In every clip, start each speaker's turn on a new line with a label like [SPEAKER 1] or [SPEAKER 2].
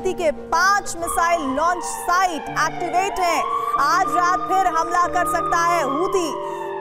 [SPEAKER 1] Houthi के 5 missile launch site activate हैं। आज रात फिर हमला कर सकता है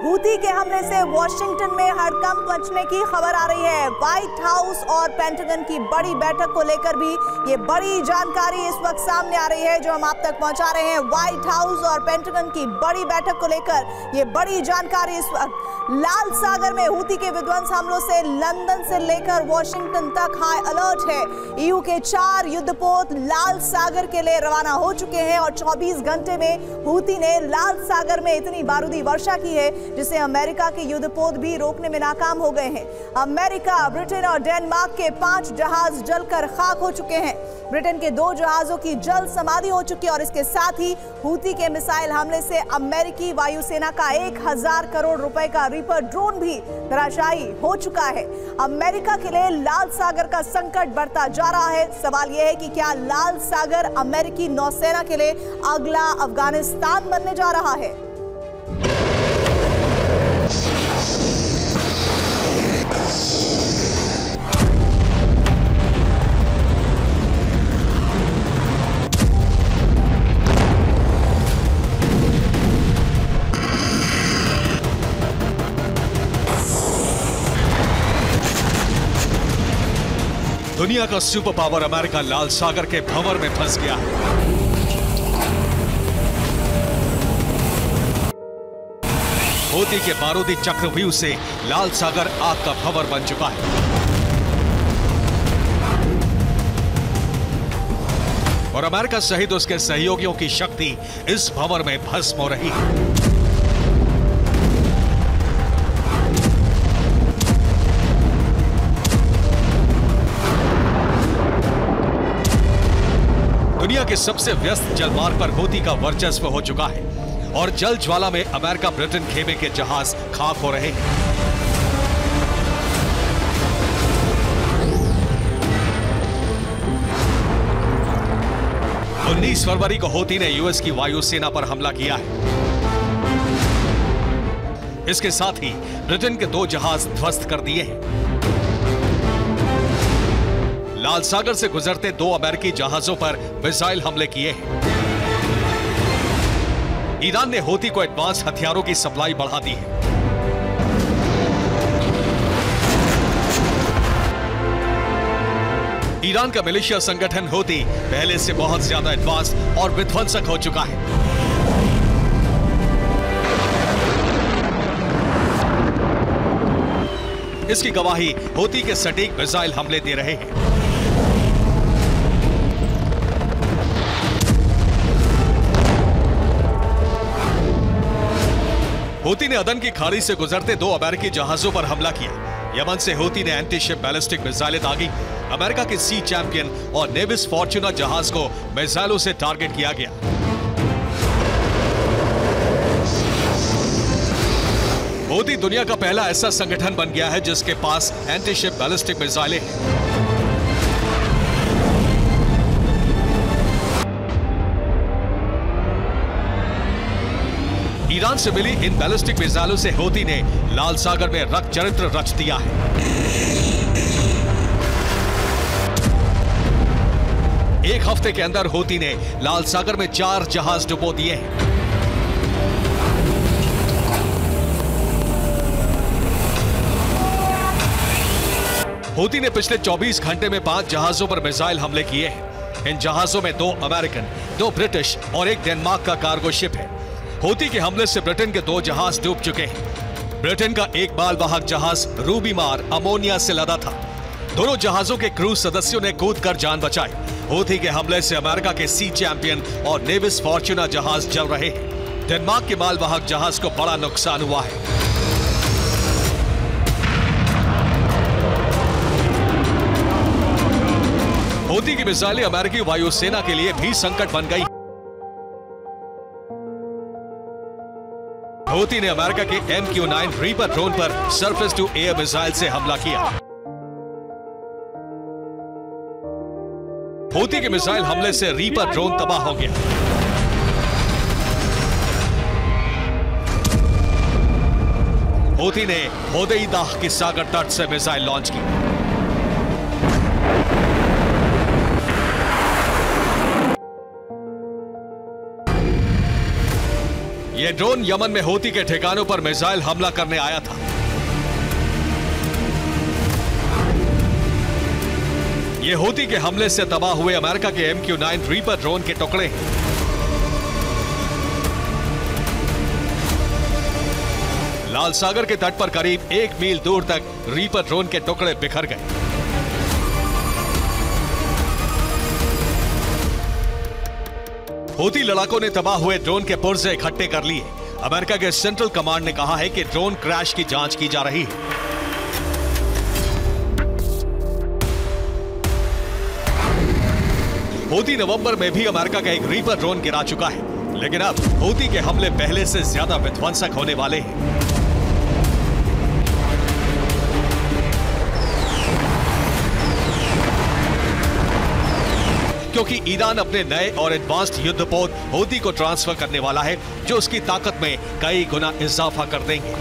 [SPEAKER 1] हूती के हमले से वॉशिंगटन में हड़कंप मचने की खबर आ रही है। व्हाइट हाउस और पेंटागन की बड़ी बैठक को लेकर भी ये बड़ी जानकारी इस वक्त सामने आ रही है जो हम आप तक पहुंचा रहे हैं। व्हाइट हाउस और पेंटागन की बड़ी बैठक को लेकर ये बड़ी जानकारी इस वक्त। लाल सागर में हूती के विध्वंस हमलों से लंदन से लेकर वॉशिंगटन तक हाई अलर्ट है। ईयू के 4 युद्धपोत लाल सागर के लिए रवाना हो चुके हैं और 24 घंटे में हूती ने लाल सागर में इतनी बारूदी वर्षा की है जिसे अमेरिका के युद्धपोत भी रोकने में नाकाम हो गए हैं। अमेरिका, ब्रिटेन और डेनमार्क के 5 जहाज जलकर खाक हो चुके हैं। ब्रिटेन के 2 जहाजों की जल समाधि हो चुकी है और इसके साथ ही हूती के मिसाइल हमले से अमेरिकी वायुसेना का 1000 करोड़ रुपए का रीपर ड्रोन भी धराशायी हो चुका है। अमेरिका के लिए लाल सागर का संकट बढ़ता जा रहा है। सवाल यह है कि क्या लाल सागर अमेरिकी नौसेना के लिए अगला अफगानिस्तान बनने जा रहा है?
[SPEAKER 2] दुनिया का सुपर पावर अमेरिका लाल सागर के भंवर में फंस गया है। हूती के बारूदी चक्रव्यूह से लाल सागर आग का भंवर बन चुका है और अमेरिका सहित उसके सहयोगियों की शक्ति इस भंवर में भस्म हो रही है। दुनिया के सबसे व्यस्त जलमार्ग पर हूती का वर्चस्व हो चुका है और जल ज्वाला में अमेरिका ब्रिटेन खेमे के जहाज खाक हो रहे हैं। उन्नीस फरवरी को हूती ने यूएस की वायुसेना पर हमला किया है। इसके साथ ही ब्रिटेन के 2 जहाज ध्वस्त कर दिए हैं। लाल सागर से गुजरते 2 अमेरिकी जहाजों पर मिसाइल हमले किए हैं। ईरान ने हूती को एडवांस हथियारों की सप्लाई बढ़ा दी है। ईरान का मिलिशिया संगठन हूती पहले से बहुत ज्यादा एडवांस और विध्वंसक हो चुका है। इसकी गवाही हूती के सटीक मिसाइल हमले दे रहे हैं। हूती ने अदन की खाड़ी से गुजरते 2 अमेरिकी जहाजों पर हमला किया। यमन से हूती ने एंटी शिप बैलिस्टिक मिसाइलें दागी। अमेरिका के सी चैंपियन और नेविस फॉर्च्यूना जहाज को मिसाइलों से टारगेट किया गया। हूती दुनिया का पहला ऐसा संगठन बन गया है जिसके पास एंटी शिप बैलिस्टिक मिसाइलें हैं। ईरान से मिली इन बैलिस्टिक मिसाइलों से हूती ने लाल सागर में रक्त चरित्र रच दिया है। एक हफ्ते के अंदर हूती ने लाल सागर में 4 जहाज डुबो दिए हैं। हूती ने पिछले 24 घंटे में 5 जहाजों पर मिसाइल हमले किए हैं। इन जहाजों में 2 अमेरिकन, 2 ब्रिटिश और 1 डेनमार्क का कार्गो शिप है। हूती के हमले से ब्रिटेन के 2 जहाज डूब चुके हैं। ब्रिटेन का एक मालवाहक जहाज रूबीमार अमोनिया से लदा था। दोनों जहाजों के क्रू सदस्यों ने कूदकर जान बचाई। हूती के हमले से अमेरिका के सी चैंपियन और नेविस फॉर्च्यूना जहाज जल रहे हैं। डेनमार्क के मालवाहक जहाज को बड़ा नुकसान हुआ है। हूती की मिसाइलें अमेरिकी वायुसेना के लिए भी संकट बन गई। हूती ने अमेरिका के MQ-9 रीपर ड्रोन पर सरफेस टू एयर मिसाइल से हमला किया। हूती के मिसाइल हमले से रीपर ड्रोन तबाह हो गया। हूती ने होदेईदा की सागर तट से मिसाइल लॉन्च की। यह ड्रोन यमन में हूती के ठिकानों पर मिसाइल हमला करने आया था। ये हूती के हमले से तबाह हुए अमेरिका के MQ-9 रीपर ड्रोन के टुकड़े हैं। लाल सागर के तट पर करीब 1 मील दूर तक रीपर ड्रोन के टुकड़े बिखर गए। हूती लड़ाकों ने तबाह हुए ड्रोन के पुर्जे इकट्ठे कर लिए। अमेरिका के सेंट्रल कमांड ने कहा है कि ड्रोन क्रैश की जांच की जा रही है। हूती नवंबर में भी अमेरिका का एक रीपर ड्रोन गिरा चुका है, लेकिन अब हूती के हमले पहले से ज्यादा विध्वंसक होने वाले हैं। क्योंकि ईरान अपने नए और एडवांस्ड युद्धपोत हूती को ट्रांसफर करने वाला है, जो उसकी ताकत में कई गुना इजाफा कर देंगे।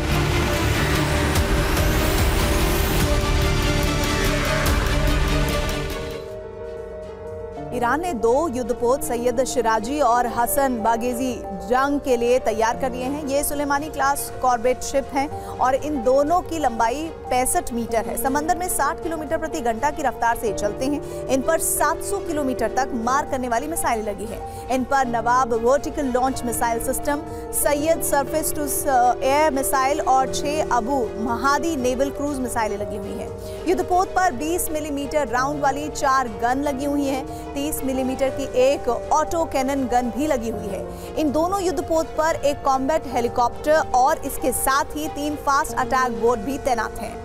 [SPEAKER 1] ईरान ने 2 युद्धपोत सैयद शिराजी और हसन बागेजी जंग के लिए तैयार कर लिए हैं। ये सुलेमानी क्लास कॉर्बेट शिप हैं और इन दोनों की लंबाई 65 मीटर है। समंदर में 60 किलोमीटर प्रति घंटा की रफ्तार से चलते हैं। इन पर 700 किलोमीटर तक मार करने वाली मिसाइल लगी है। इन पर नवाब वर्टिकल लॉन्च मिसाइल सिस्टम, सैयद सरफेस टू एयर मिसाइल और 6 अबू महादी नेवल क्रूज मिसाइलें लगी हुई हैं। युद्धपोत पर 20 मिलीमीटर राउंड वाली 4 गन लगी हुई हैं। 30 मिलीमीटर की एक ऑटो कैनन गन भी लगी हुई है। इन दोनों युद्धपोत पर एक कॉम्बैट हेलीकॉप्टर और इसके साथ ही 3 फास्ट अटैक बोट भी तैनात हैं।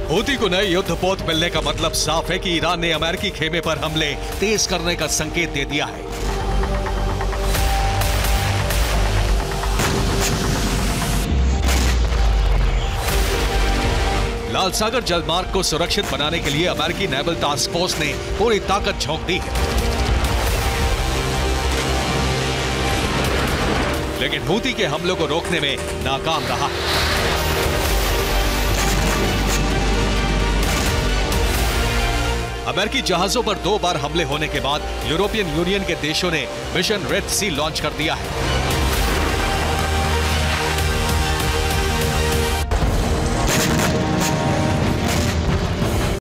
[SPEAKER 2] हूती को नए युद्धपोत मिलने का मतलब साफ है कि ईरान ने अमेरिकी खेमे पर हमले तेज करने का संकेत दे दिया है। लाल सागर जलमार्ग को सुरक्षित बनाने के लिए अमेरिकी नेवल टास्क फोर्स ने पूरी ताकत झोंक दी है, लेकिन हूती के हमलों को रोकने में नाकाम रहा। अमेरिकी जहाजों पर 2 बार हमले होने के बाद यूरोपियन यूनियन के देशों ने मिशन रेड सी लॉन्च कर दिया है।